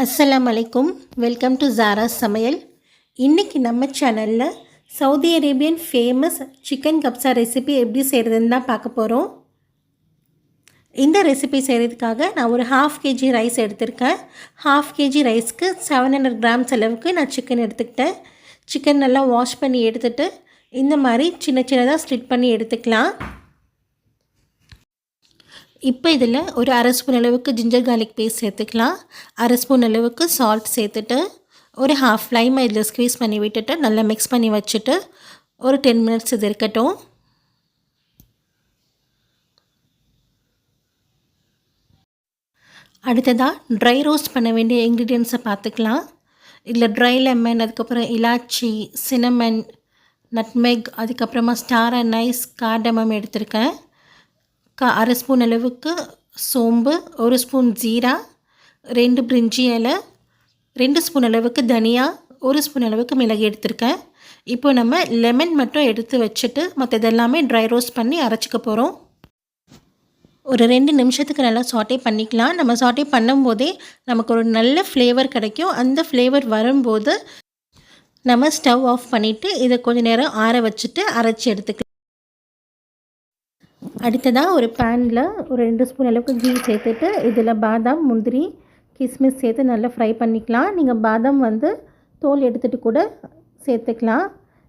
அஸ்ஸலாமு அலைக்கும். Welcome to ஜாரா சமையல். இன்றைக்கி நம்ம சேனலில் Saudi Arabian famous chicken kabsa recipe எப்படி செய்கிறதுன்னு தான் பார்க்க போகிறோம். இந்த ரெசிபி செய்கிறதுக்காக நான் ஒரு 1/2 kg ரைஸ் எடுத்திருக்கேன். 1/2 kg ரைஸ்க்கு 700 கிராம்ஸ் அளவுக்கு நான் சிக்கன் எடுத்துக்கிட்டேன். சிக்கன் நல்லா வாஷ் பண்ணி எடுத்துகிட்டு இந்த மாதிரி சின்ன சின்னதாக ஸ்ப்ளிட் பண்ணி எடுத்துக்கலாம். இப்போ இதில் ஒரு 1/2 ஸ்பூன் அளவுக்கு ஜிஞ்சர் கார்லிக் பேஸ்ட் சேர்த்துக்கலாம். 1/2 ஸ்பூன் அளவுக்கு சால்ட் சேர்த்துட்டு ஒரு ஹாஃப் லைமை இதில் ஸ்க்வீஸ் பண்ணி விட்டுட்டு நல்லா மிக்ஸ் பண்ணி வச்சுட்டு ஒரு 10 மினிட்ஸ் இது இருக்கட்டும். அடுத்ததாக ட்ரை ரோஸ்ட் பண்ண வேண்டிய இன்க்ரீடியன்ஸை பார்த்துக்கலாம். இதில் ட்ரை லெமன், அதுக்கப்புறம் இலாச்சி, சினமன், நட்மெக், அதுக்கப்புறமா ஸ்டார் அனைஸ், கார்டமம் எடுத்திருக்கேன். 1/2 ஸ்பூன் அளவுக்கு சோம்பு, 1 ஸ்பூன் ஜீரா, 2 பிரிஞ்சி இலை, 2 ஸ்பூன் அளவுக்கு தனியா, 1 ஸ்பூன் அளவுக்கு மிளகு எடுத்திருக்கேன். இப்போ நம்ம லெமன் மட்டும் எடுத்து வச்சுட்டு மற்ற எல்லாமே ட்ரை ரோஸ்ட் பண்ணி அரைச்சிக்க போகிறோம். ஒரு 2 நிமிஷத்துக்கு நல்லா சாட்டே பண்ணிக்கலாம். நம்ம சாட்டே பண்ணும்போதே நமக்கு ஒரு நல்ல ஃப்ளேவர் கிடைக்கும். அந்த ஃப்ளேவர் வரும்போது நம்ம ஸ்டவ் ஆஃப் பண்ணிவிட்டு இதை கொஞ்சம் நேரம் ஆற வச்சுட்டு அரைச்சி எடுத்துக்கலாம். அடுத்ததாக ஒரு பேனில் ஒரு 2 ஸ்பூன் அளவுக்கு கீ சேர்த்துட்டு இதில் பாதாம், முந்திரி, கிஸ்மிஸ் சேர்த்து நல்லா ஃப்ரை பண்ணிக்கலாம். நீங்கள் பாதாம் தோல் எடுத்துகிட்டு கூட சேர்த்துக்கலாம்.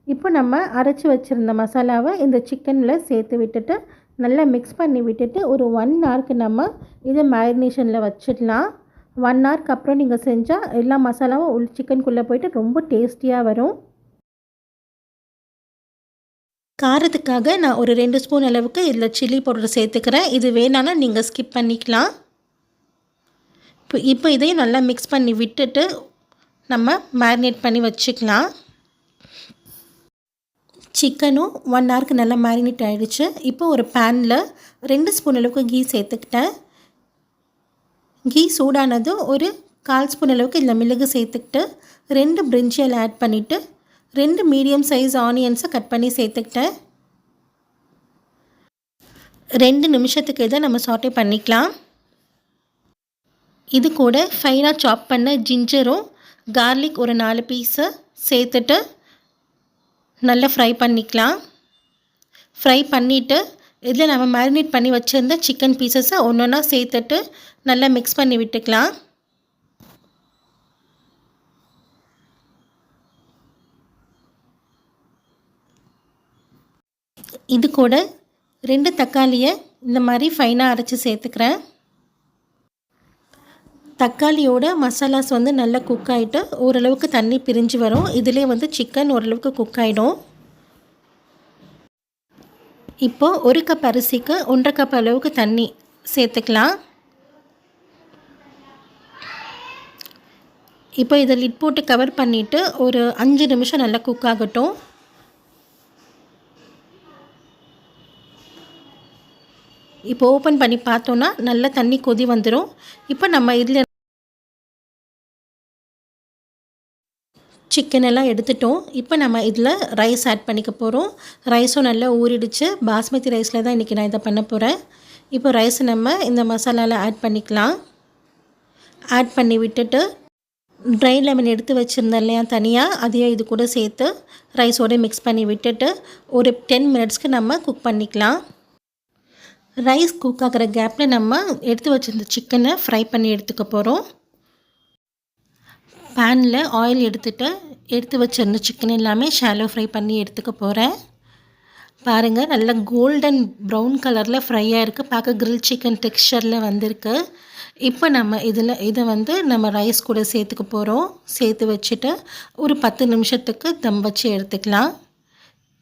இப்போ நம்ம அரைச்சி வச்சுருந்த மசாலாவை இந்த சிக்கனில் சேர்த்து விட்டுட்டு நல்லா மிக்ஸ் பண்ணி விட்டுட்டு ஒரு 1 ஹவருக்கு நம்ம இதை மேரினேஷனில் வச்சிடலாம். 1 ஹவருக்கு அப்புறம் நீங்கள் செஞ்சால் எல்லா மசாலாவும் சிக்கனுக்குள்ளே போய்ட்டு ரொம்ப டேஸ்டியாக வரும். காரத்துக்காக நான் ஒரு 2 ஸ்பூன் அளவுக்கு இதில் சில்லி பவுடர் சேர்த்துக்கிறேன். இது வேணான்னா நீங்கள் ஸ்கிப் பண்ணிக்கலாம். இப்போ இதையும் நல்லா மிக்ஸ் பண்ணி விட்டுட்டு நம்ம மேரினேட் பண்ணி வச்சுக்கலாம். சிக்கனும் 1 ஹவருக்கு நல்லா மேரினேட் ஆகிடுச்சு. இப்போ ஒரு பேனில் 2 ஸ்பூன் அளவுக்கு கீ சேர்த்துக்கிட்டேன். கீ சூடானதும் ஒரு 1/4 ஸ்பூன் அளவுக்கு இதில் மிளகு சேர்த்துக்கிட்டு 2 பிரிஞ்சி இலை ஆட் பண்ணிவிட்டு 2 மீடியம் சைஸ் ஆனியன்ஸை கட் பண்ணி சேர்த்துக்கிட்டேன். 2 நிமிஷத்துக்கு இதை நம்ம சாட்டே பண்ணிக்கலாம். இது கூட ஃபைனாக சாப் பண்ண ஜிஞ்சரும் கார்லிக் ஒரு 4 பீஸை சேர்த்துட்டு நல்லா ஃப்ரை பண்ணிக்கலாம். ஃப்ரை பண்ணிவிட்டு இதில் நம்ம மேரினேட் பண்ணி வச்சுருந்த சிக்கன் பீசஸை ஒன்று ஒன்றா சேர்த்துட்டு நல்லா மிக்ஸ் பண்ணி விட்டுக்கலாம். இது கூட 2 தக்காளியை இந்த மாதிரி ஃபைனாக அரைச்சி சேர்த்துக்கிறேன். தக்காளியோட மசாலாஸ் நல்லா குக் ஆகிட்டு ஓரளவுக்கு தண்ணி பிரிஞ்சு வரும். இதிலே சிக்கன் ஓரளவுக்கு குக் ஆகிடும். இப்போது 1 கப் அரிசிக்கு 1.5 கப் அளவுக்கு தண்ணி சேர்த்துக்கலாம். இப்போ இதை லிட் போட்டு கவர் பண்ணிவிட்டு ஒரு 5 நிமிஷம் நல்லா குக் ஆகட்டும். இப்போ ஓப்பன் பண்ணி பார்த்தோன்னா நல்லா தண்ணி கொதி வந்துடும். இப்போ நம்ம இதில் சிக்கன் எல்லாம் எடுத்துட்டோம். இப்போ நம்ம இதில் ரைஸ் ஆட் பண்ணிக்க போகிறோம். ரைஸும் நல்லா ஊறிடுச்சு. பாஸ்மதி ரைஸில் தான் இன்றைக்கி நான் இதை பண்ண போகிறேன். இப்போ ரைஸ் நம்ம இந்த மசாலாவில் ஆட் பண்ணிக்கலாம். ஆட் பண்ணி விட்டுட்டு ட்ரை லெமன் எடுத்து வச்சுருந்தேன் இல்லையா தனியாக, அதையும் இது கூட சேர்த்து ரைஸோடு மிக்ஸ் பண்ணி விட்டுட்டு ஒரு 10 மினிட்ஸ்க்கு நம்ம குக் பண்ணிக்கலாம். ரைஸ் குக் ஆகிற கேப்பில் நம்ம எடுத்து வச்சுருந்த சிக்கனை ஃப்ரை பண்ணி எடுத்துக்க போகிறோம். பேனில் ஆயில் எடுத்து வச்சுருந்த சிக்கன் எல்லாமே ஷாலோ ஃப்ரை பண்ணி எடுத்துக்க போகிறேன். பாருங்கள், நல்லா கோல்டன் ப்ரௌன் கலரில் ஃப்ரையாக இருக்குது. பார்க்க கிரில் சிக்கன் டெக்ஸ்சரில் வந்திருக்கு. இப்போ நம்ம இதை நம்ம ரைஸ் கூட சேர்த்துக்க போகிறோம். சேர்த்து வச்சுட்டு ஒரு 10 நிமிஷத்துக்கு தம் வச்சு எடுத்துக்கலாம்.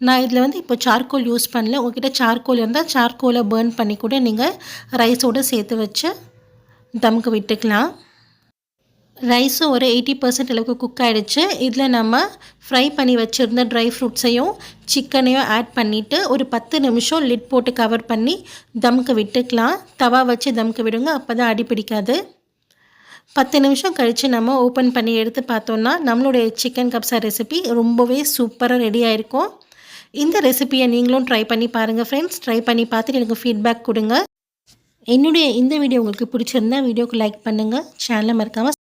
நான் இதில் இப்போ சார்கோல் யூஸ் பண்ணல. உங்கள்கிட்ட சார்கோல் இருந்தால் சார்கோலை பேர்ன் பண்ணி கூட நீங்கள் ரைஸோடு சேர்த்து வச்சு தம்க்கு விட்டுக்கலாம். ரைஸும் ஒரு 80% அளவுக்கு குக் ஆகிடுச்சு. இதில் நம்ம ஃப்ரை பண்ணி வச்சுருந்த ட்ரை ஃப்ரூட்ஸையும் சிக்கனையும் ஆட் பண்ணிவிட்டு ஒரு 10 நிமிஷம் லிட் போட்டு கவர் பண்ணி தம்க்கு விட்டுக்கலாம். தவா வச்சு தம்க்கு விடுங்க, அப்போ தான் அடி பிடிக்காது. 10 நிமிஷம் கழித்து நம்ம ஓப்பன் பண்ணி எடுத்து பார்த்தோன்னா நம்மளுடைய சிக்கன் கப்ஸா ரெசிபி ரொம்பவே சூப்பராக ரெடி ஆகிருக்கும். இந்த ரெசிபியை நீங்களும் ட்ரை பண்ணி பாருங்கள் ஃப்ரெண்ட்ஸ். ட்ரை பண்ணி பார்த்துட்டு எனக்கு ஃபீட்பேக் கொடுங்க. என்னுடைய இந்த வீடியோ உங்களுக்கு பிடிச்சிருந்தா வீடியோக்கு லைக் பண்ணுங்கள். சேனலை மறக்காமல்